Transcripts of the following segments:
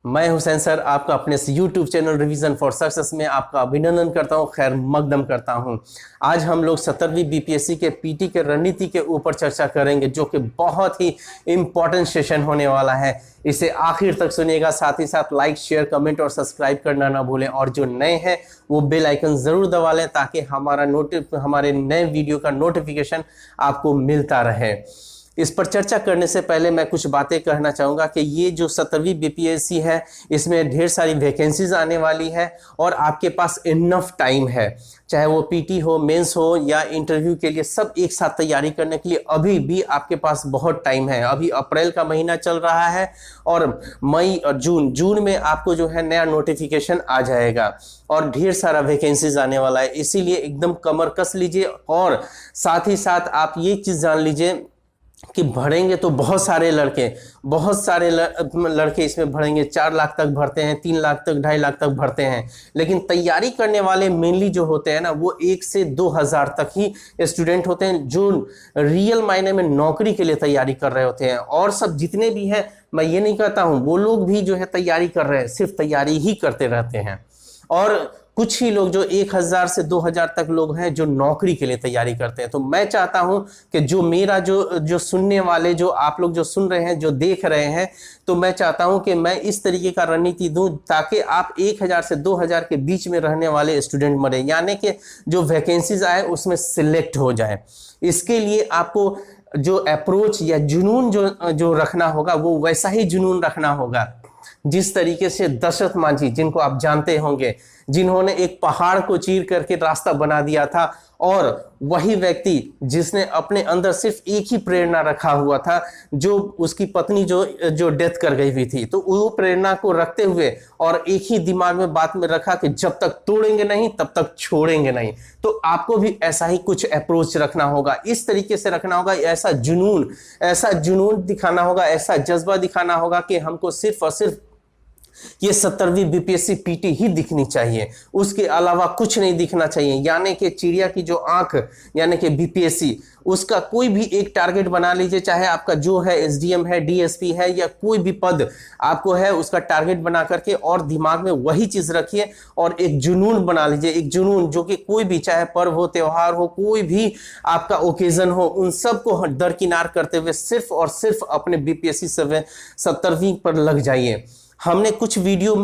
मैं हुसैन सर आपका अपने YouTube channel revision for success में आपका अभिनंदन करता हूं, खैर मकदम करता हूं। आज हम लोग 17वीं बीपीएससी के पीटी के रणनीति के ऊपर चर्चा करेंगे, जो कि बहुत ही इंपॉर्टेंट सेशन होने वाला है। इसे आखिर तक सुनिएगा, साथ ही साथ लाइक, शेयर, कमेंट और सब्सक्राइब करना ना भूलें। और जो नए हैं वो बेल आइकन जरूर दबा लें, ताकि हमारे नए वीडियो का नोटिफिकेशन आपको मिलता रहे। इस पर चर्चा करने से पहले मैं कुछ बातें कहना चाहूँगा कि ये जो 17वीं बीपीएससी है, इसमें ढेर सारी वैकेंसीज आने वाली है और आपके पास इनफ टाइम है। चाहे वो पीटी हो, मेंस हो या इंटरव्यू के लिए, सब एक साथ तैयारी करने के लिए अभी भी आपके पास बहुत टाइम है। अभी अप्रैल का महीना चल रहा है और मई और जून में आपको जो है नया नोटिफिकेशन आ जाएगा और ढेर सारा वैकेंसीज आने वाला है। इसीलिए एकदम कमर कस लीजिए और साथ ही साथ आप ये चीज़ जान लीजिए कि भरेंगे तो बहुत सारे लड़के इसमें भरेंगे। 4 लाख तक भरते हैं, 3 लाख तक, 2.5 लाख तक भरते हैं, लेकिन तैयारी करने वाले मेनली जो होते हैं ना, वो 1 से 2 हज़ार तक ही स्टूडेंट होते हैं जो रियल मायने में नौकरी के लिए तैयारी कर रहे होते हैं। और सब जितने भी हैं, मैं ये नहीं कहता हूँ, वो लोग भी जो है तैयारी कर रहे हैं, सिर्फ तैयारी ही करते रहते हैं। और कुछ ही लोग जो 1000 से 2000 तक लोग हैं जो नौकरी के लिए तैयारी करते हैं। तो मैं चाहता हूं कि जो मेरा जो सुनने वाले, जो आप लोग जो सुन रहे हैं, जो देख रहे हैं, तो मैं चाहता हूं कि मैं इस तरीके का रणनीति दूं ताकि आप 1000 से 2000 के बीच में रहने वाले स्टूडेंट बने, यानी कि जो वैकेंसीज आए उसमें सिलेक्ट हो जाए। इसके लिए आपको जो अप्रोच या जुनून जो रखना होगा, वो वैसा ही जुनून रखना होगा जिस तरीके से दशरथ मांझी, जिनको आप जानते होंगे, जिन्होंने एक पहाड़ को चीर करके रास्ता बना दिया था, और वही व्यक्ति जिसने अपने अंदर सिर्फ एक ही प्रेरणा रखा हुआ था, जो उसकी पत्नी जो डेथ कर गई हुई थी, तो वो प्रेरणा को रखते हुए और एक ही दिमाग में बात में रखा कि जब तक तोड़ेंगे नहीं तब तक छोड़ेंगे नहीं। तो आपको भी ऐसा ही कुछ अप्रोच रखना होगा, इस तरीके से रखना होगा, ऐसा जुनून दिखाना होगा, ऐसा जज्बा दिखाना होगा कि हमको सिर्फ और सिर्फ ये 17वीं बीपीएससी पीटी ही दिखनी चाहिए, उसके अलावा कुछ नहीं दिखना चाहिए। यानी कि चिड़िया की जो आंख, यानी कि बीपीएससी, उसका कोई भी एक टारगेट बना लीजिए, चाहे आपका जो है एसडीएम है, डीएसपी है, या कोई भी पद आपको है, उसका टारगेट बना करके और दिमाग में वही चीज रखिए और एक जुनून बना लीजिए। एक जुनून जो कि कोई भी, चाहे पर्व हो, त्योहार हो, कोई भी आपका ओकेजन हो, उन सबको दरकिनार करते हुए सिर्फ और सिर्फ अपने बीपीएससी 17वीं पर लग जाइए। हमने कुछ वीडियो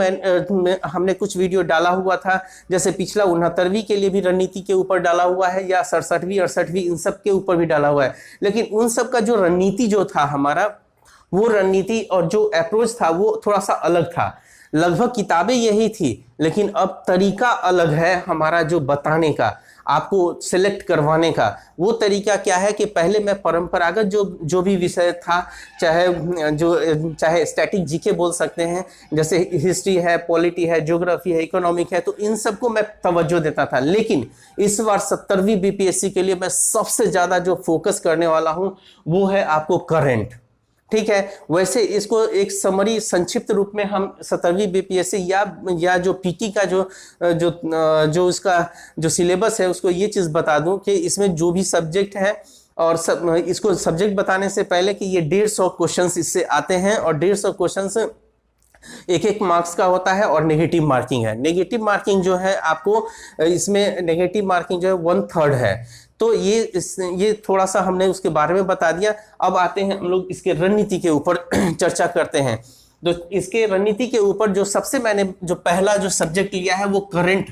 डाला हुआ था, जैसे पिछला 69वीं के लिए भी रणनीति के ऊपर डाला हुआ है, या 67वीं 68वीं इन सब के ऊपर भी डाला हुआ है। लेकिन उन सब का जो रणनीति जो था हमारा, वो रणनीति और जो अप्रोच था वो थोड़ा सा अलग था। लगभग किताबें यही थी, लेकिन अब तरीका अलग है हमारा जो बताने का, आपको सिलेक्ट करवाने का। वो तरीका क्या है कि पहले मैं परंपरागत जो भी विषय था, चाहे स्टैटिक जीके बोल सकते हैं, जैसे हिस्ट्री है, पॉलिटी है, ज्योग्राफी है, इकोनॉमिक है, तो इन सबको मैं तवज्जो देता था। लेकिन इस बार 17वीं बीपीएससी के लिए मैं सबसे ज्यादा जो फोकस करने वाला हूं वो है आपको करंट। ठीक है, वैसे इसको एक समरी, संक्षिप्त रूप में हम 17वीं बीपीएससी या जो पीटी का जो उसका जो सिलेबस है, उसको ये चीज बता दूं कि इसमें जो भी सब्जेक्ट है, और इसको सब्जेक्ट बताने से पहले कि ये 150 क्वेश्चंस इससे आते हैं, और 150 क्वेश्चंस एक मार्क्स का होता है, और नेगेटिव मार्किंग है। नेगेटिव मार्किंग जो है आपको, इसमें नेगेटिव मार्किंग जो है 1/3 है। तो ये थोड़ा सा हमने उसके बारे में बता दिया। अब आते हैं हम लोग इसके रणनीति के ऊपर चर्चा करते हैं। तो इसके रणनीति के ऊपर जो सबसे मैंने जो पहला जो सब्जेक्ट लिया है वो करंट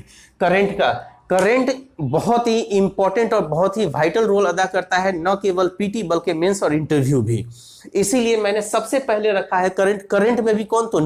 बहुत ही इंपॉर्टेंट और बहुत ही वाइटल रोल अदा करता है, न केवल पीटी बल्कि मेंस और इंटरव्यू भी। इसीलिए मैंने सबसे पहले रखा है करंट में भी कौन, तो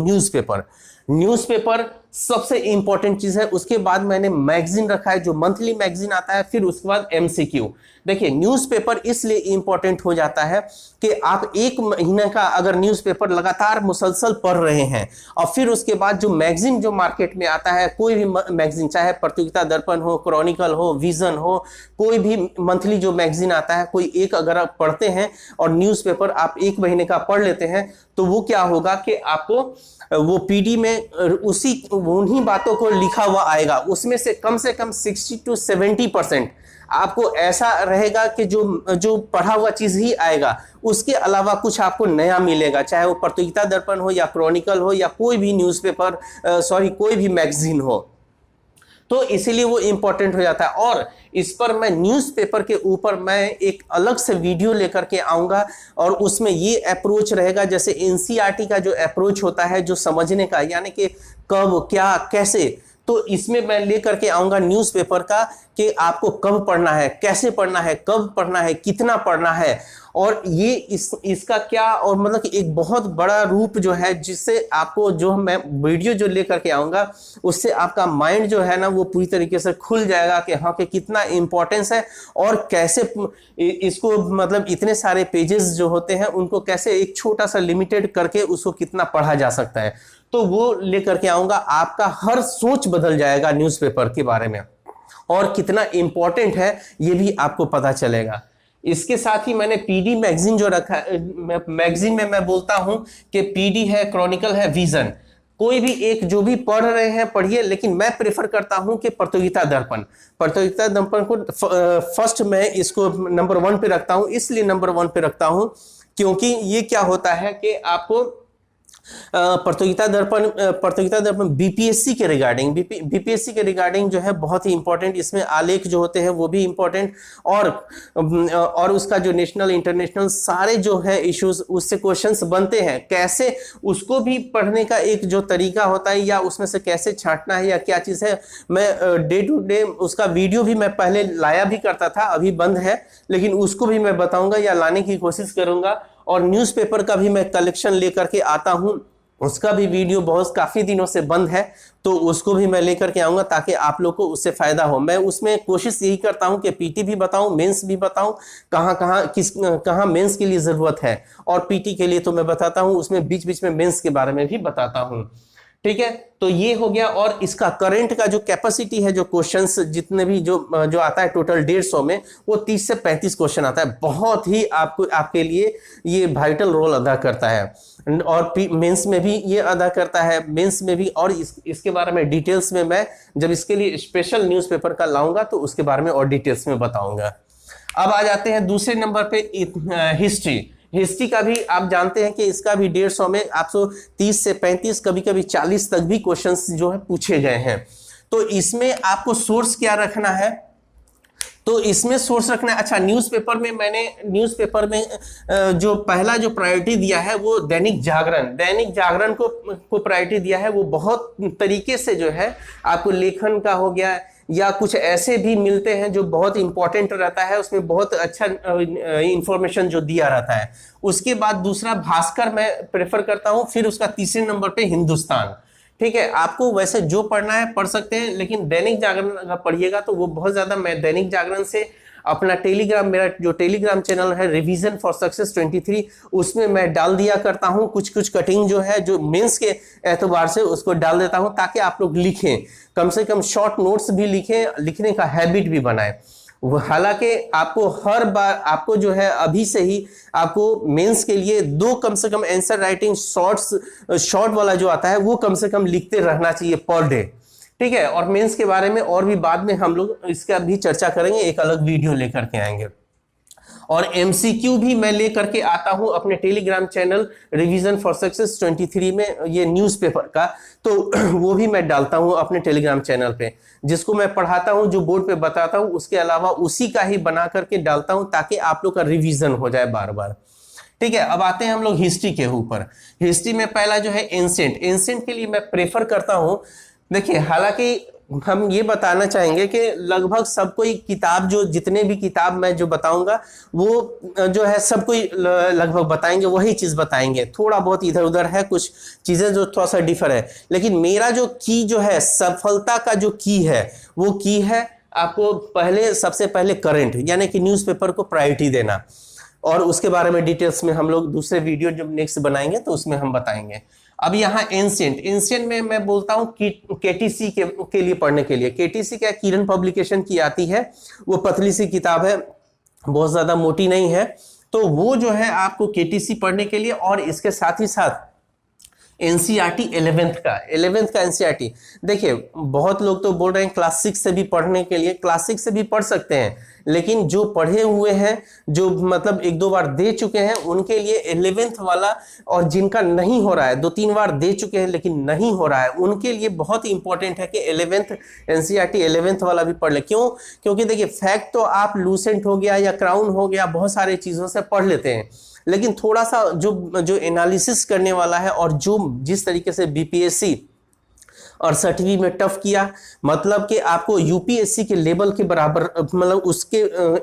न्यूज़पेपर सबसे इंपॉर्टेंट चीज है। उसके बाद मैंने मैगजीन रखा है, जो मंथली मैगजीन आता है, फिर उसके बाद एमसीक्यू। देखिए, न्यूज़पेपर इसलिए इंपॉर्टेंट हो जाता है कि आप 1 महीने का अगर न्यूज़पेपर लगातार मुसलसल पढ़ रहे हैं, और फिर उसके बाद जो मैगजीन जो मार्केट में आता है, कोई भी मैगजीन, चाहे प्रतियोगिता दर्पण हो, क्रॉनिकल हो, विजन हो, कोई भी मंथली जो मैगजीन आता है, कोई एक अगर आप पढ़ते हैं और न्यूज़पेपर आप 1 महीने का पढ़ लेते हैं, तो वो क्या होगा कि आपको वो पीडी में उन्हीं बातों को लिखा हुआ आएगा, उसमें से कम 60 to 70% आपको ऐसा रहेगा कि जो जो पढ़ा हुआ चीज ही आएगा, उसके अलावा कुछ आपको नया मिलेगा, चाहे वो प्रतियोगिता दर्पण हो या क्रॉनिकल हो या कोई भी न्यूज़पेपर, सॉरी कोई भी मैगजीन हो, तो इसीलिए वो इंपॉर्टेंट हो जाता है। और इस पर मैं न्यूज़पेपर के ऊपर मैं एक अलग से वीडियो लेकर के आऊँगा, और उसमें ये अप्रोच रहेगा जैसे एनसीईआरटी का जो अप्रोच होता है जो समझने का, यानी कि कब क्या कैसे, तो इसमें मैं लेकर के आऊँगा न्यूज़पेपर का कि आपको कब पढ़ना है, कैसे पढ़ना है, कब पढ़ना है, कितना पढ़ना है, और ये इसका क्या, और मतलब कि एक बहुत बड़ा रूप जो है जिससे आपको जो मैं वीडियो जो लेकर के आऊँगा उससे आपका माइंड जो है ना वो पूरी तरीके से खुल जाएगा कि हाँ कि कितना इंपॉर्टेंस है, और कैसे इसको मतलब इतने सारे पेजेस जो होते हैं उनको कैसे एक छोटा सा लिमिटेड करके उसको कितना पढ़ा जा सकता है, तो वो लेकर के आऊँगा। आपका हर सोच बदल जाएगा न्यूज़पेपर के बारे में, और कितना इंपॉर्टेंट है ये भी आपको पता चलेगा। इसके साथ ही मैंने पीडी मैगजीन जो रखा, मैगजीन में मैं बोलता हूं कि पीडी है, क्रॉनिकल है, विजन, कोई भी एक जो भी पढ़ रहे हैं पढ़िए, लेकिन मैं प्रेफर करता हूं कि प्रतियोगिता दर्पण, प्रतियोगिता दर्पण को फर्स्ट मैं इसको नंबर 1 पे रखता हूं। इसलिए नंबर 1 पे रखता हूं क्योंकि ये क्या होता है कि आपको प्रतियोगिता दर्पण बीपीएससी के रिगार्डिंग, बीपीएससी के रिगार्डिंग जो है बहुत ही इंपॉर्टेंट, इसमें आलेख जो होते हैं वो भी इंपॉर्टेंट, और उसका जो नेशनल इंटरनेशनल सारे जो है इश्यूज उससे क्वेश्चंस बनते हैं, कैसे उसको भी पढ़ने का एक जो तरीका होता है या उसमें से कैसे छांटना है या क्या चीज़ है, मैं डे टू डे उसका वीडियो भी मैं पहले लाया भी करता था, अभी बंद है, लेकिन उसको भी मैं बताऊंगा या लाने की कोशिश करूंगा। और न्यूज़पेपर का भी मैं कलेक्शन लेकर के आता हूं, उसका भी वीडियो बहुत काफ़ी दिनों से बंद है, तो उसको भी मैं लेकर के आऊँगा ताकि आप लोग को उससे फ़ायदा हो। मैं उसमें कोशिश यही करता हूँ कि पीटी भी बताऊँ, मेंस भी बताऊँ, कहाँ मेंस के लिए ज़रूरत है, और पीटी के लिए तो मैं बताता हूँ, उसमें बीच बीच में मेंस के बारे में भी बताता हूँ। ठीक है, तो ये हो गया। और इसका करंट का जो कैपेसिटी है, जो क्वेश्चंस जितने भी जो आता है टोटल 150 में, वो 30 से 35 क्वेश्चन आता है, बहुत ही आपके लिए ये वाइटल रोल अदा करता है। और मेंस में भी ये अदा करता है, मेंस में भी। और इसके बारे में डिटेल्स में मैं जब इसके लिए स्पेशल न्यूज़पेपर का लाऊंगा तो उसके बारे में और डिटेल्स में बताऊंगा। अब आ जाते हैं दूसरे नंबर पे, हिस्ट्री। हिस्ट्री का भी आप जानते हैं कि इसका भी 150 में आपको 30 से 35 कभी कभी 40 तक भी क्वेश्चंस जो है पूछे गए हैं। तो इसमें आपको सोर्स क्या रखना है, तो इसमें सोर्स रखना है। अच्छा, न्यूज़पेपर में मैंने न्यूज़पेपर में जो पहला जो प्रायोरिटी दिया है वो दैनिक जागरण को प्रायोरिटी दिया है। वो बहुत तरीके से जो है आपको लेखन का हो गया या कुछ ऐसे भी मिलते हैं जो बहुत इंपॉर्टेंट रहता है, उसमें बहुत अच्छा इंफॉर्मेशन जो दिया रहता है। उसके बाद दूसरा भास्कर मैं प्रेफर करता हूं, फिर उसका तीसरे नंबर पे हिंदुस्तान। ठीक है, आपको वैसे जो पढ़ना है पढ़ सकते हैं, लेकिन दैनिक जागरण अगर पढ़िएगा तो वो बहुत ज्यादा, मैं दैनिक जागरण से अपना टेलीग्राम, मेरा जो टेलीग्राम चैनल है रिवीजन फॉर सक्सेस 23, उसमें मैं डाल दिया करता हूं कुछ कटिंग जो है, जो मेंस के एतबार से उसको डाल देता हूं ताकि आप लोग लिखें, कम से कम शॉर्ट नोट्स भी लिखें, लिखने का हैबिट भी बनाएं। हालांकि आपको हर बार आपको जो है अभी से ही आपको मेंस के लिए 2 कम से कम आंसर राइटिंग शॉर्ट वाला जो आता है वो कम से कम लिखते रहना चाहिए पर डे। ठीक है, और मेंस के बारे में और भी बाद में हम लोग इसका भी चर्चा करेंगे, एक अलग वीडियो लेकर के आएंगे। और एमसीक्यू भी मैं लेकर के आता हूं अपने Telegram channel revision for success 23 में, ये न्यूज़पेपर का, तो वो भी मैं डालता हूं अपने टेलीग्राम चैनल पे, जिसको मैं पढ़ाता हूं, जो बोर्ड पे बताता हूं, उसके अलावा उसी का ही बना करके डालता हूं ताकि आप लोग का रिवीजन हो जाए बार बार। ठीक है, अब आते हैं हम लोग हिस्ट्री के ऊपर। हिस्ट्री में पहला जो है एंशिएंट के लिए मैं प्रेफर करता हूं। देखिए, हालांकि हम ये बताना चाहेंगे कि लगभग सब कोई किताब, जो जितने भी किताब मैं जो बताऊंगा वो जो है सब कोई लगभग बताएंगे, वही चीज बताएंगे, थोड़ा बहुत इधर उधर है, कुछ चीजें जो थोड़ा सा डिफर है, लेकिन मेरा जो की जो है सफलता का जो की है वो की है आपको सबसे पहले करंट यानी कि न्यूज़पेपर को प्रायोरिटी देना, और उसके बारे में डिटेल्स में हम लोग दूसरे वीडियो जब नेक्स्ट बनाएंगे तो उसमें हम बताएंगे। अब यहाँ एंशिएंट में मैं बोलता हूँ केटीसी के लिए पढ़ने के लिए। केटीसी क्या, किरण पब्लिकेशन की आती है, वो पतली सी किताब है, बहुत ज्यादा मोटी नहीं है, तो वो जो है आपको केटीसी पढ़ने के लिए। और इसके साथ ही साथ एनसीईआरटी 11th का एनसीईआरटी। देखिए, बहुत लोग तो बोल रहे हैं क्लास 6 से भी पढ़ने के लिए, क्लास 6 से भी पढ़ सकते हैं, लेकिन जो पढ़े हुए हैं, जो मतलब एक दो बार दे चुके हैं, उनके लिए 11th वाला, और जिनका नहीं हो रहा है, 2-3 बार दे चुके हैं लेकिन नहीं हो रहा है, उनके लिए बहुत ही इंपॉर्टेंट है कि 11th एनसीईआरटी 11th वाला भी पढ़ ले। क्यों? क्योंकि देखिए फैक्ट तो आप लूसेंट हो गया या क्राउन हो गया, बहुत सारे चीजों से पढ़ लेते हैं, लेकिन थोड़ा सा जो एनालिसिस करने वाला है और जो जिस तरीके से बीपीएससी और 6वीं में टफ किया, मतलब कि आपको यूपीएससी के लेवल के बराबर, मतलब उसके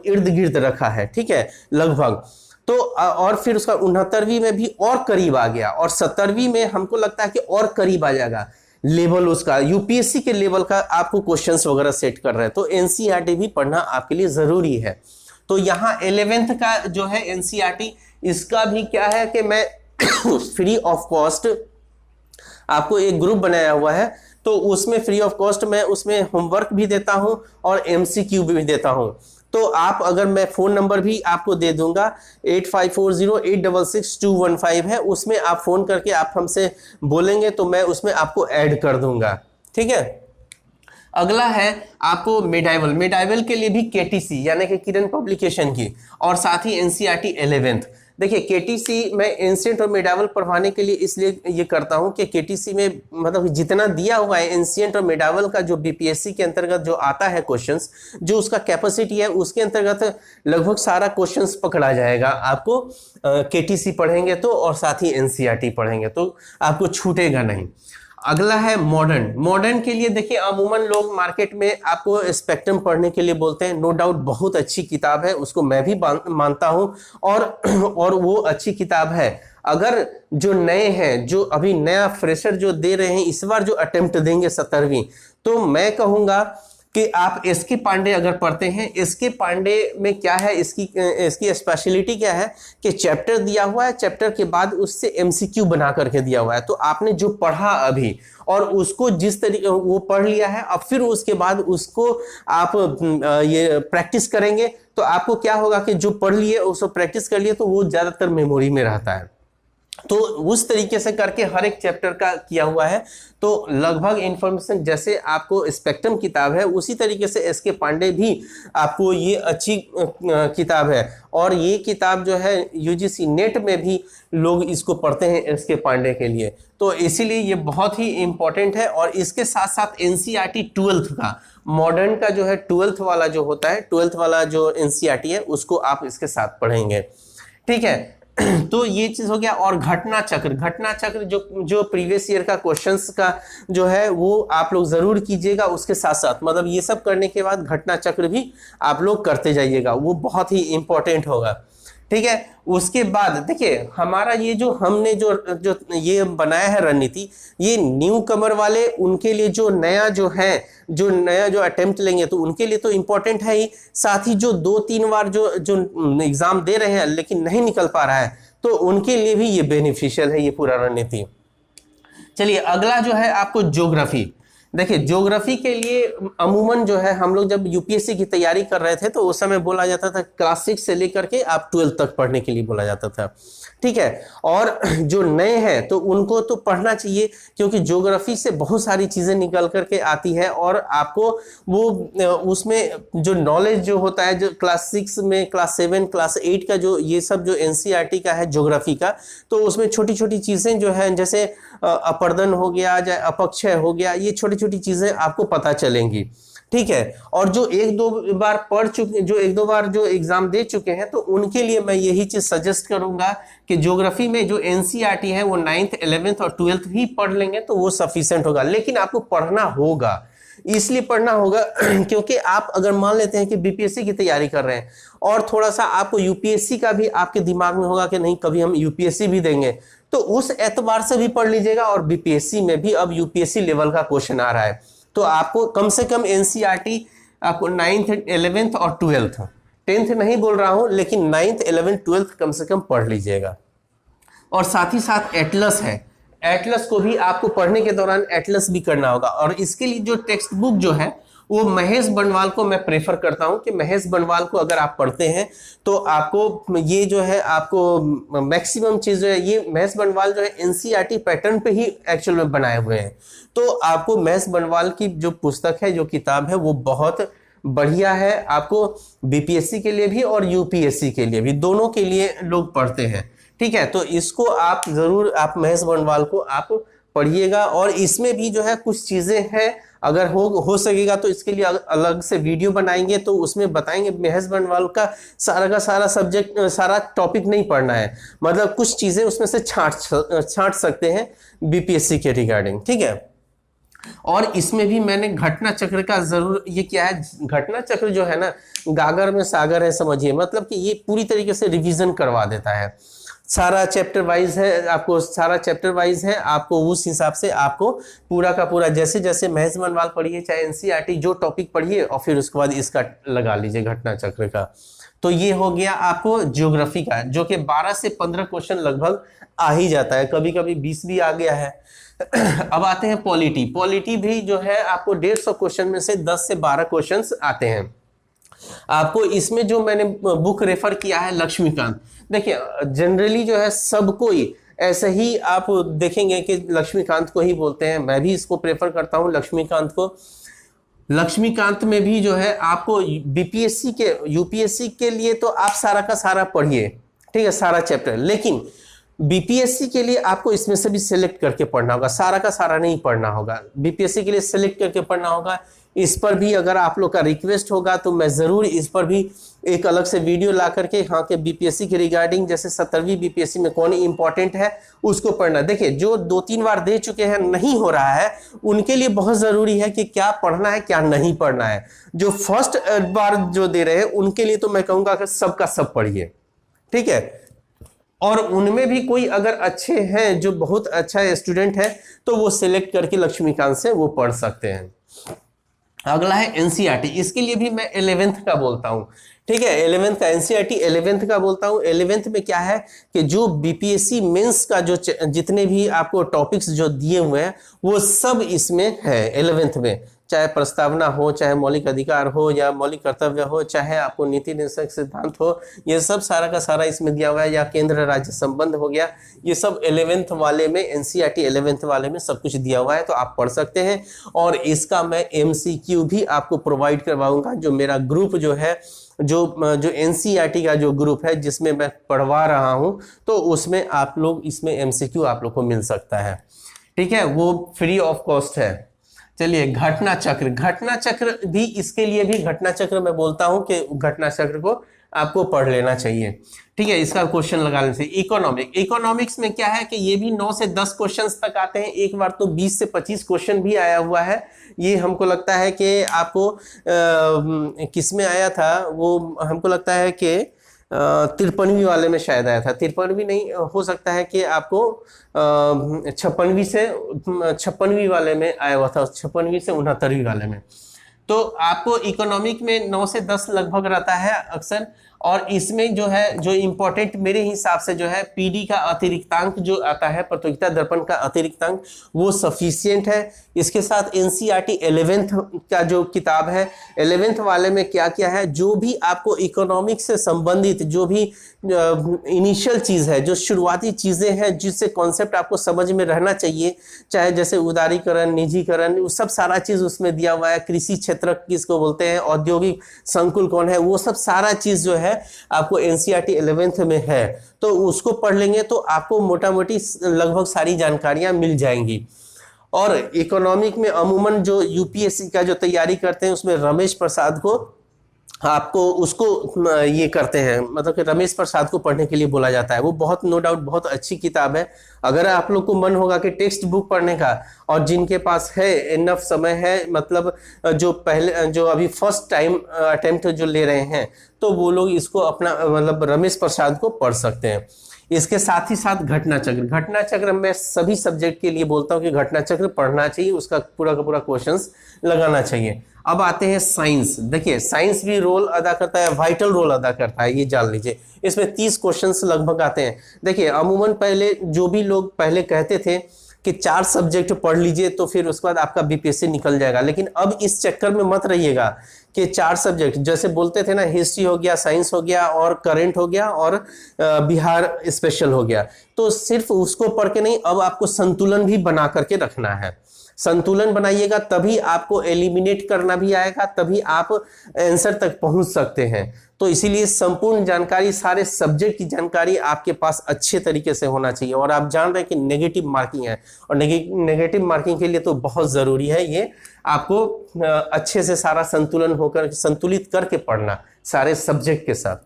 इर्द गिर्द रखा है, ठीक है, लगभग। तो और फिर उसका 69वीं में भी और करीब आ गया, और 70वीं में हमको लगता है कि और करीब आ जाएगा लेवल, उसका यूपीएससी के लेवल का आपको क्वेश्चंस वगैरह सेट कर रहे हैं। तो एनसीईआरटी भी पढ़ना आपके लिए जरूरी है। तो यहाँ 11th का जो है एनसीईआरटी, इसका भी क्या है कि मैं फ्री ऑफ कॉस्ट आपको एक ग्रुप बनाया हुआ है, तो उसमें फ्री ऑफ कॉस्ट मैं उसमें होमवर्क भी देता हूं और एमसीक्यू भी देता हूं। तो आप अगर, मैं फोन नंबर भी आपको दे दूंगा, 8540866215 है, उसमें आप फोन करके आप हमसे बोलेंगे तो मैं उसमें आपको ऐड कर दूंगा, ठीक है। अगला है आपको मेडाइवल के लिए भी केटीसी यानी कि किरण पब्लिकेशन की, और साथ ही एनसीईआरटी 11th। देखिए केटीसी मैं एंशिएंट और मेडाइवल पढ़वाने के लिए इसलिए ये करता हूं कि केटीसी में मतलब जितना दिया हुआ है एंशिएंट और मेडाइवल का, जो बीपीएससी के अंतर्गत जो आता है क्वेश्चंस, जो उसका कैपेसिटी है, उसके अंतर्गत लगभग सारा क्वेश्चंस पकड़ा जाएगा आपको केटीसी पढ़ेंगे तो, और साथ ही एनसीईआरटी पढ़ेंगे तो आपको छूटेगा नहीं। अगला है मॉडर्न के लिए देखिए अमूमन लोग मार्केट में आपको स्पेक्ट्रम पढ़ने के लिए बोलते हैं, नो डाउट बहुत अच्छी किताब है, उसको मैं भी मानता हूं, और वो अच्छी किताब है। अगर जो नए हैं, जो अभी नया फ्रेशर जो दे रहे हैं, इस बार जो अटेम्प्ट देंगे 17वीं, तो मैं कहूंगा कि आप एसके पांडे अगर पढ़ते हैं, एसके पांडे में क्या है, इसकी स्पेशलिटी क्या है कि चैप्टर दिया हुआ है, चैप्टर के बाद उससे एमसीक्यू बना करके दिया हुआ है। तो आपने जो पढ़ा अभी और उसको जिस तरीके वो पढ़ लिया है, अब फिर उसके बाद उसको आप ये प्रैक्टिस करेंगे तो आपको क्या होगा कि जो पढ़ लिए उसको प्रैक्टिस कर लिए तो वो ज्यादातर मेमोरी में रहता है। तो उस तरीके से करके हर एक चैप्टर का किया हुआ है। तो लगभग इंफॉर्मेशन जैसे आपको स्पेक्ट्रम किताब है, उसी तरीके से एसके पांडे भी आपको ये अच्छी किताब है, और ये किताब जो है यूजीसी नेट में भी लोग इसको पढ़ते हैं एसके पांडे के लिए, तो इसीलिए ये बहुत ही इंपॉर्टेंट है। और इसके साथ साथ एनसीईआरटी 12th का, मॉडर्न का जो है 12th वाला जो होता है, 12th वाला जो एनसीईआरटी है उसको आप इसके साथ पढ़ेंगे, ठीक है। तो ये चीज हो गया। और घटना चक्र जो प्रीवियस ईयर का क्वेश्चंस का जो है वो आप लोग जरूर कीजिएगा, उसके साथ साथ मतलब ये सब करने के बाद घटना चक्र भी आप लोग करते जाइएगा, वो बहुत ही इंपॉर्टेंट होगा, ठीक है। उसके बाद देखिए हमारा ये जो हमने जो ये बनाया है रणनीति, ये न्यू कमर वाले उनके लिए जो नया जो अटेम्प्ट लेंगे तो उनके लिए तो इंपॉर्टेंट है ही, साथ ही जो 2-3 बार जो एग्जाम दे रहे हैं लेकिन नहीं निकल पा रहा है तो उनके लिए भी ये बेनिफिशियल है ये पूरा रणनीति। चलिए अगला जो है आपको ज्योग्राफी। देखिए ज्योग्राफी के लिए अमूमन जो है हम लोग जब यूपीएससी की तैयारी कर रहे थे तो उस समय बोला जाता था क्लास 6 से लेकर के आप 12th तक पढ़ने के लिए बोला जाता था, ठीक है। और जो नए हैं तो उनको तो पढ़ना चाहिए, क्योंकि ज्योग्राफी से बहुत सारी चीजें निकल करके आती है और आपको वो उसमें जो नॉलेज जो होता है, जो क्लास 6 में, क्लास 7, क्लास 8 का जो ये सब जो एनसीईआरटी का है ज्योग्राफी का, तो उसमें छोटी छोटी चीजें जो है जैसे अपर्दन हो गया, या अपक्षय हो गया, ये छोटी छोटी चीजें आपको पता चलेंगी, ठीक है। और जो एक दो बार जो एग्जाम दे चुके हैं तो उनके लिए मैं यही चीज सजेस्ट करूंगा कि ज्योग्राफी में जो एनसीईआरटी है वो 9th 11th और 12th ही पढ़ लेंगे तो वो सफिशिएंट होगा। लेकिन आपको पढ़ना होगा, इसलिए पढ़ना होगा क्योंकि आप अगर मान लेते हैं कि बीपीएससी की तैयारी कर रहे हैं और थोड़ा सा आपको यूपीएससी का भी आपके दिमाग में होगा कि नहीं कभी हम यूपीएससी भी देंगे, तो उस एतबार से भी पढ़ लीजिएगा। और बीपीएससी में भी अब यूपीएससी लेवल का क्वेश्चन आ रहा है, तो आपको कम से कम एनसीईआरटी आपको 9th 11th और 12th, 10th नहीं बोल रहा हूं, लेकिन 9th 11th 12th कम से कम पढ़ लीजिएगा। और साथ ही साथ एटलस है, एटलस को भी आपको पढ़ने के दौरान एटलस भी करना होगा। और इसके लिए जो टेक्स्ट बुक जो है वो महेश बनवाल को मैं प्रेफर करता हूं कि महेश बनवाल को अगर आप पढ़ते हैं तो आपको ये जो है आपको मैक्सिमम चीज जो है, ये महेश बनवाल जो है एनसीईआरटी पैटर्न पे ही एक्चुअल में बनाए हुए हैं। तो आपको महेश बनवाल की जो पुस्तक है, जो किताब है, वो बहुत बढ़िया है, आपको बीपीएससी के लिए भी और यूपीएससी के लिए भी, दोनों के लिए लोग पढ़ते हैं। ठीक है, तो इसको आप जरूर, आप महेश बंडवाल को आप पढ़िएगा। और इसमें भी जो है कुछ चीजें हैं, अगर हो सकेगा तो इसके लिए अलग से वीडियो बनाएंगे, तो उसमें बताएंगे। महेश बंडवाल का सारा सब्जेक्ट, सारा टॉपिक नहीं पढ़ना है, मतलब कुछ चीजें उसमें से छांट सकते हैं बीपीएससी के रिगार्डिंग। ठीक है, और इसमें भी मैंने घटना चक्र का जरूर, ये क्या है, घटना चक्र जो है ना, गागर में सागर है समझिए, मतलब कि ये पूरी तरीके से रिवीजन करवा देता है। सारा चैप्टर वाइज है, आपको सारा चैप्टर वाइज है, आपको उस हिसाब से आपको पूरा का पूरा, जैसे जैसे महेश बंडवाल पढ़िए, चाहे एनसीईआरटी, जो टॉपिक पढ़िए, और फिर उसके बाद इसका लगा लीजिए घटना चक्र का। तो ये हो गया आपको ज्योग्राफी का, जो कि 12 से 15 क्वेश्चन लगभग आ ही जाता है, कभी कभी 20 भी आ गया है। अब आते हैं पॉलिटी। पॉलिटी भी जो है आपको 150 क्वेश्चन में से 10 से 12 क्वेश्चंस आते हैं। आपको इसमें जो मैंने बुक रेफर किया है लक्ष्मीकांत, देखिए जनरली जो है सब कोई ऐसे ही आप देखेंगे कि लक्ष्मीकांत को ही बोलते हैं, मैं भी इसको प्रेफर करता हूं लक्ष्मीकांत को। लक्ष्मीकांत में भी जो है आपको बीपीएससी के, यूपीएससी के लिए तो आप सारा का सारा पढ़िए, ठीक है, सारा चैप्टर, लेकिन बीपीएससी के लिए आपको इसमें से भी सिलेक्ट करके पढ़ना होगा, सारा का सारा नहीं पढ़ना होगा, बीपीएससी के लिए सिलेक्ट करके पढ़ना होगा। इस पर भी अगर आप लोग का रिक्वेस्ट होगा तो मैं जरूर इस पर भी एक अलग से वीडियो ला करके, हाँ, के बीपीएससी के रिगार्डिंग, जैसे 17वीं बीपीएससी में कौन इंपॉर्टेंट है उसको पढ़ना। देखिए जो 2-3 बार दे चुके हैं, नहीं हो रहा है, उनके लिए बहुत जरूरी है कि क्या पढ़ना है क्या नहीं पढ़ना है। जो फर्स्ट बार जो दे रहे हैं उनके लिए तो मैं कहूंगा कि सबका सब पढ़िए, ठीक है। और उनमें भी कोई अगर अच्छे हैं, जो बहुत अच्छा स्टूडेंट है, तो वो सिलेक्ट करके लक्ष्मीकांत से वो पढ़ सकते हैं। अगला है एनसीईआरटी, इसके लिए भी मैं 11th का बोलता हूं, ठीक है, 11th का एनसीईआरटी 11th का बोलता हूं। 11th में क्या है कि जो बीपीएससी मेंस का जो जितने भी आपको टॉपिक्स जो दिए हुए हैं वो सब इसमें है 11th में, चाहे प्रस्तावना हो, चाहे मौलिक अधिकार हो, या मौलिक कर्तव्य हो, चाहे आपको नीति निषेध सिद्धांत हो, ये सब सारा का सारा इसमें दिया हुआ है, या केंद्र राज्य संबंध हो गया, ये सब 11th वाले में, एनसीईआरटी 11th वाले में सब कुछ दिया हुआ है, तो आप पढ़ सकते हैं। और इसका मैं एमसीक्यू भी आपको प्रोवाइड करवाऊंगा, जो मेरा ग्रुप जो है, जो एनसीईआरटी का जो ग्रुप है जिसमें मैं पढ़वा रहा हूं, तो उसमें आप लोग, इसमें एमसीक्यू आप लोग को मिल सकता है, ठीक है, वो फ्री ऑफ कॉस्ट है। चलिए घटना चक्र, घटना चक्र भी, इसके लिए भी घटना चक्र मैं बोलता हूं कि घटना चक्र को आपको पढ़ लेना चाहिए, ठीक है, इसका क्वेश्चन लगा लेना चाहिए। इकोनॉमिक्स में क्या है कि ये भी 9 से 10 क्वेश्चंस तक आते हैं, एक बार तो 20 से 25 क्वेश्चन भी आया हुआ है। ये हमको लगता है कि आपको किस में आया था, वो हमको लगता है कि 53वीं वाले में शायद आया था, 53वीं नहीं, हो सकता है कि आपको 56वीं वाले में आया हुआ था, 56वीं से 69वीं वाले में। तो आपको इकोनॉमिक में 9 से 10 लगभग रहता है अक्सर। और इसमें जो है, जो इम्पोर्टेंट मेरे हिसाब से जो है, पीडी का अतिरिक्तांक जो आता है, प्रतियोगिता दर्पण का अतिरिक्तांक, वो सफिशिएंट है। इसके साथ एनसीईआरटी 11th का जो किताब है, 11th वाले में क्या क्या है, जो भी आपको इकोनॉमिक्स से संबंधित जो भी इनिशियल चीज है, जो शुरुआती चीजें हैं, जिससे कॉन्सेप्ट आपको समझ में रहना चाहिए, चाहे जैसे उदारीकरण, निजीकरण, वो सब सारा चीज उसमें दिया हुआ है। कृषि क्षेत्र किसको बोलते हैं, औद्योगिक संकुल कौन है, वो सब सारा चीज जो है आपको एनसीईआरटी 11th में है, तो उसको पढ़ लेंगे तो आपको मोटा मोटी लगभग सारी जानकारियां मिल जाएंगी। और इकोनॉमिक में अमूमन जो यूपीएससी का जो तैयारी करते हैं, उसमें रमेश प्रसाद को आपको उसको ये करते हैं, मतलब कि रमेश प्रसाद को पढ़ने के लिए बोला जाता है। वो बहुत, नो डाउट, बहुत अच्छी किताब है। अगर आप लोग को मन होगा कि टेक्स्ट बुक पढ़ने का, और जिनके पास है इनफ समय है, मतलब जो पहले, जो अभी फर्स्ट टाइम अटेम्प्ट जो ले रहे हैं, तो वो लोग इसको अपना, मतलब रमेश प्रसाद को पढ़ सकते हैं। इसके साथ ही साथ घटना चक्र मैं सभी सब्जेक्ट के लिए बोलता हूं कि घटना चक्र पढ़ना चाहिए, उसका पूरा का पूरा क्वेश्चंस लगाना चाहिए। अब आते हैं साइंस। देखिए साइंस भी रोल अदा करता है, वाइटल रोल अदा करता है, ये जान लीजिए। इसमें 30 क्वेश्चंस लगभग आते हैं। देखिए अमूमन पहले जो भी लोग पहले कहते थे कि 4 सब्जेक्ट पढ़ लीजिए तो फिर उसके बाद आपका बीपीएससी निकल जाएगा, लेकिन अब इस चक्कर में मत रहिएगा कि 4 सब्जेक्ट, जैसे बोलते थे ना, हिस्ट्री हो गया, साइंस हो गया, और करंट हो गया, और बिहार स्पेशल हो गया, तो सिर्फ उसको पढ़ के नहीं, अब आपको संतुलन भी बना करके रखना है। संतुलन बनाइएगा, तभी आपको एलिमिनेट करना भी आएगा, तभी आप आंसर तक पहुंच सकते हैं। तो इसीलिए संपूर्ण जानकारी, सारे सब्जेक्ट की जानकारी आपके पास अच्छे तरीके से होना चाहिए। और आप जान रहे हैं कि नेगेटिव मार्किंग है, और नेगेटिव मार्किंग के लिए तो बहुत जरूरी है ये आपको अच्छे से सारा संतुलित करके पढ़ना, सारे सब्जेक्ट के साथ,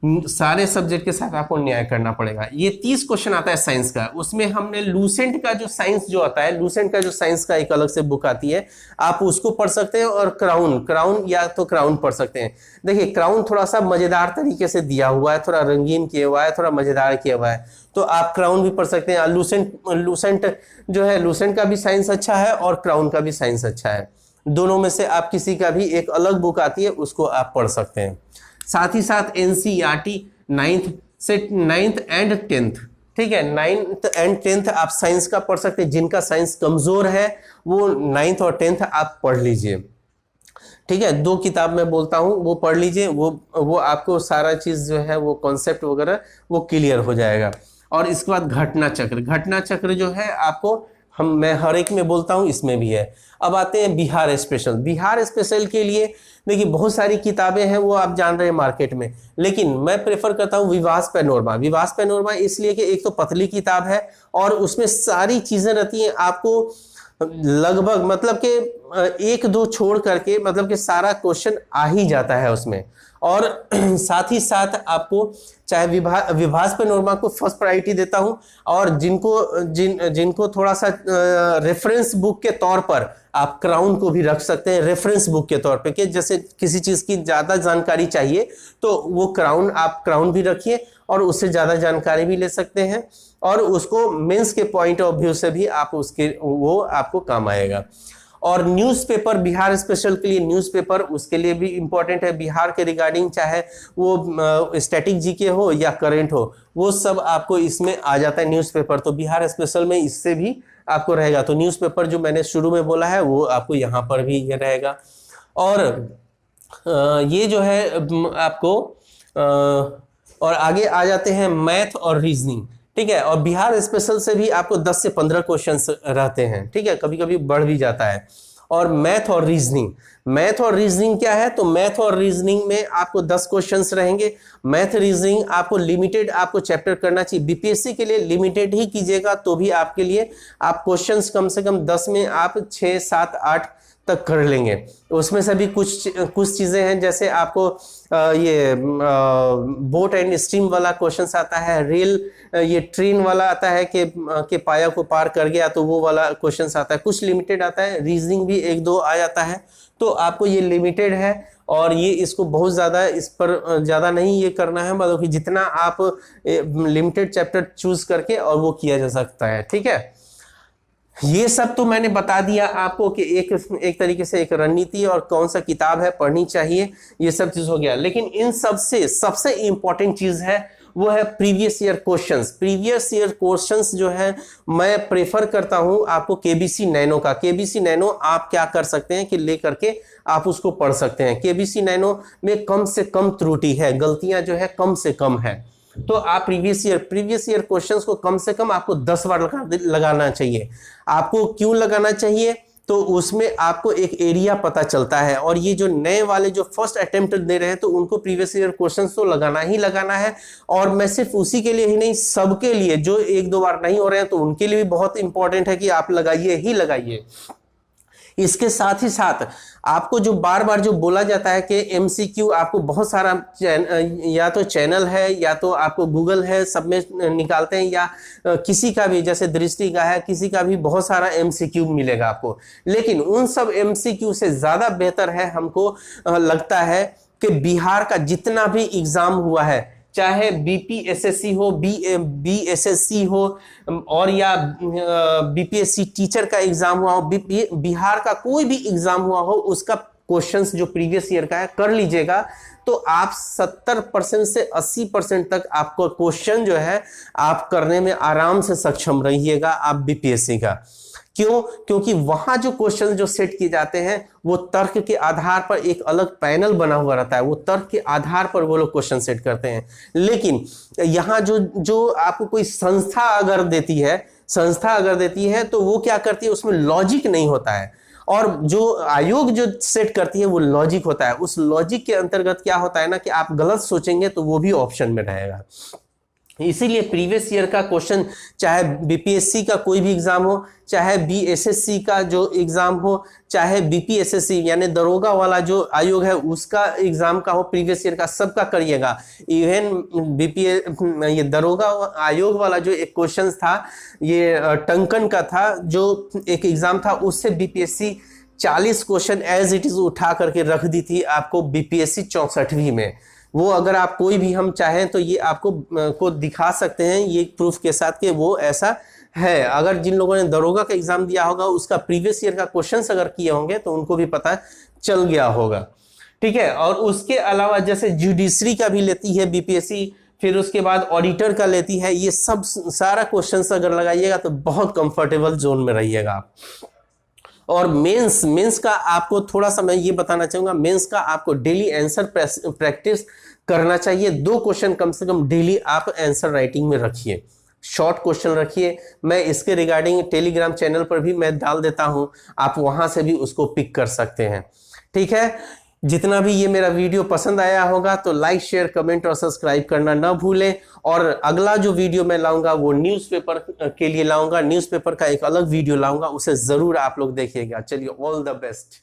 सारे सब्जेक्ट के साथ आपको न्याय करना पड़ेगा। ये 30 क्वेश्चन आता है साइंस का, उसमें हमने लूसेंट का जो साइंस जो आता है, लूसेंट का जो साइंस का एक अलग से बुक आती है, आप उसको पढ़ सकते हैं। और क्राउन या तो क्राउन पढ़ सकते हैं। देखिए क्राउन थोड़ा सा मजेदार तरीके से दिया हुआ है, थोड़ा रंगीन किया हुआ है, थोड़ा मजेदार किया हुआ है, तो आप क्राउन भी पढ़ सकते हैं। लूसेंट जो है, लूसेंट का भी साइंस अच्छा है और क्राउन का भी साइंस अच्छा है। दोनों में से आप किसी का भी एक अलग बुक आती है, उसको आप पढ़ सकते हैं। साथ ही साथ एनसीईआरटी 9th एंड 10th, ठीक है, 9th एंड 10th आप साइंस का पढ़ सकते हैं। जिनका साइंस कमजोर है वो 9th और 10th आप पढ़ लीजिए, ठीक है। 2 किताब मैं बोलता हूं, वो पढ़ लीजिए, वो आपको सारा चीज जो है वो कॉन्सेप्ट वगैरह वो क्लियर हो जाएगा। और इसके बाद घटना चक्र जो है आपको मैं हर एक में बोलता हूं, इसमें भी है। अब आते हैं बिहार स्पेशल के लिए देखिए बहुत सारी किताबें हैं, वो आप जान रहे हैं मार्केट में, लेकिन मैं प्रेफर करता हूं विवास पैनोरमा इसलिए कि एक तो पतली किताब है और उसमें सारी चीजें रहती हैं, आपको लगभग मतलब कि 1-2 छोड़ करके मतलब कि सारा क्वेश्चन आ ही जाता है उसमें। और साथ ही साथ आपको चाहे विभास पैनोरमा को फर्स्ट प्रायोरिटी देता हूं, और जिनको थोड़ा सा रेफरेंस बुक के तौर पर आप क्राउन को भी रख सकते हैं, रेफरेंस बुक के तौर पे, कि जैसे किसी चीज की ज्यादा जानकारी चाहिए तो वो आप क्राउन भी रखिए और उससे ज्यादा जानकारी भी ले सकते हैं, और उसको मेंस के पॉइंट ऑफ व्यू से भी आप वो आपको काम आएगा। और न्यूज़पेपर बिहार स्पेशल के लिए न्यूज़पेपर उसके लिए भी इंपॉर्टेंट है, बिहार के रिगार्डिंग, चाहे वो स्टैटिक जीके हो या करंट हो, वो सब आपको इसमें आ जाता है न्यूज़पेपर। तो बिहार स्पेशल में इससे भी आपको रहेगा। तो न्यूज़पेपर जो मैंने शुरू में बोला है वो आपको यहाँ पर भी ये रहेगा। और ये जो है आपको और आगे आ जाते हैं मैथ और रीजनिंग, ठीक है। और बिहार स्पेशल से भी आपको 10 से 15 क्वेश्चंस रहते हैं, ठीक है, कभी कभी बढ़ भी जाता है। और मैथ और रीजनिंग क्या है, तो मैथ और रीजनिंग में आपको 10 क्वेश्चंस रहेंगे। मैथ रीजनिंग आपको लिमिटेड आपको चैप्टर करना चाहिए, बीपीएससी के लिए लिमिटेड ही कीजिएगा, तो भी आपके लिए आप क्वेश्चंस कम से कम 10 में आप 6, 7, 8 तक कर लेंगे। उसमें से भी कुछ चीजें हैं, जैसे आपको ये बोट एंड स्ट्रीम वाला क्वेश्चन आता है, रेल ये ट्रेन वाला आता है कि पाया को पार कर गया, तो वो वाला क्वेश्चन आता है। कुछ लिमिटेड आता है, रीजनिंग भी 1-2 आ जाता है, तो आपको ये लिमिटेड है। और ये इसको बहुत ज्यादा इस पर ज्यादा नहीं ये करना है, मतलब कि जितना आप लिमिटेड चैप्टर चूज करके और वो किया जा सकता है, ठीक है। ये सब तो मैंने बता दिया आपको कि एक तरीके से एक रणनीति और कौन सा किताब है पढ़नी चाहिए, ये सब चीज हो गया। लेकिन इन सबसे इंपॉर्टेंट चीज है वो है प्रीवियस ईयर क्वेश्चंस जो है मैं प्रेफर करता हूं आपको केबीसी नैनो का। केबीसी नैनो आप क्या कर सकते हैं कि लेकर के आप उसको पढ़ सकते हैं। केबीसी नैनो में कम से कम त्रुटि है, गलतियां जो है कम से कम है। तो आप प्रीवियस ईयर क्वेश्चंस को कम से कम आपको 10 बार लगाना चाहिए। आपको क्यों लगाना चाहिए, तो उसमें आपको एक एरिया पता चलता है। और ये जो नए वाले जो फर्स्ट अटेम्प्ट दे रहे हैं, तो उनको प्रीवियस ईयर क्वेश्चंस तो लगाना ही लगाना है। और मैं सिर्फ उसी के लिए ही नहीं, सबके लिए जो 1-2 बार नहीं हो रहे हैं, तो उनके लिए भी बहुत इंपॉर्टेंट है कि आप लगाइए। इसके साथ ही साथ आपको जो बार बार जो बोला जाता है कि एमसीक्यू, आपको बहुत सारा या तो चैनल है या तो आपको गूगल है, सब में निकालते हैं, या किसी का भी जैसे दृष्टि का है, किसी का भी बहुत सारा एमसीक्यू मिलेगा आपको। लेकिन उन सब एमसीक्यू से ज्यादा बेहतर है हमको लगता है कि बिहार का जितना भी एग्जाम हुआ है, चाहे बीपीएसएससी हो, बीएसएससी हो, और या बीपीएससी टीचर का एग्जाम हुआ हो, बिहार का कोई भी एग्जाम हुआ हो, उसका क्वेश्चंस जो प्रीवियस ईयर का है कर लीजिएगा, तो आप 70% से 80% तक आपको क्वेश्चन जो है आप करने में आराम से सक्षम रहिएगा आप बीपीएससी का। क्यों? क्योंकि वहां जो क्वेश्चन जो सेट किए जाते हैं वो तर्क के आधार पर एक अलग पैनल बना हुआ रहता है, वो तर्क के आधार पर वो लोग क्वेश्चन सेट करते हैं। लेकिन यहाँ जो आपको कोई संस्था अगर देती है, संस्था अगर देती है तो वो क्या करती है, उसमें लॉजिक नहीं होता है, और जो आयोग जो सेट करती है वो लॉजिक होता है। उस लॉजिक के अंतर्गत क्या होता है ना कि आप गलत सोचेंगे तो वो भी ऑप्शन में रहेगा। इसीलिए प्रीवियस ईयर का क्वेश्चन, चाहे बीपीएससी का कोई भी एग्जाम हो, चाहे बीएसएससी का जो एग्जाम हो, चाहे बीपीएसएससी यानी दरोगा वाला जो आयोग है उसका एग्जाम का हो, प्रीवियस ईयर का सबका करिएगा। इवन ये दरोगा आयोग वाला जो एक क्वेश्चन था, ये टंकन का था, जो एक एग्जाम था, उससे BPSC 40 question as it is उठा करके रख दी थी आपको बीपीएससी 64वीं में। वो अगर आप कोई भी हम चाहें तो ये आपको को दिखा सकते हैं ये प्रूफ के साथ कि वो ऐसा है। अगर जिन लोगों ने दरोगा का एग्जाम दिया होगा उसका प्रीवियस ईयर का क्वेश्चंस अगर किए होंगे तो उनको भी पता चल गया होगा, ठीक है। और उसके अलावा जैसे जुडिशरी का भी लेती है बीपीएससी, फिर उसके बाद ऑडिटर का लेती है, ये सब सारा क्वेश्चंस अगर लगाइएगा तो बहुत कंफर्टेबल जोन में रहिएगा आप। और मेंस का आपको थोड़ा सा मैं ये बताना चाहूंगा, मेंस का आपको डेली आंसर प्रैक्टिस करना चाहिए। 2 क्वेश्चन कम से कम डेली आप आंसर राइटिंग में रखिए, शॉर्ट क्वेश्चन रखिए। मैं इसके रिगार्डिंग टेलीग्राम चैनल पर भी मैं डाल देता हूं, आप वहां से भी उसको पिक कर सकते हैं, ठीक है। जितना भी ये मेरा वीडियो पसंद आया होगा तो लाइक, शेयर, कमेंट और सब्सक्राइब करना ना भूलें। और अगला जो वीडियो मैं लाऊंगा वो न्यूज़पेपर के लिए लाऊंगा, न्यूज़पेपर का एक अलग वीडियो लाऊंगा, उसे जरूर आप लोग देखिएगा। चलिए, ऑल द बेस्ट।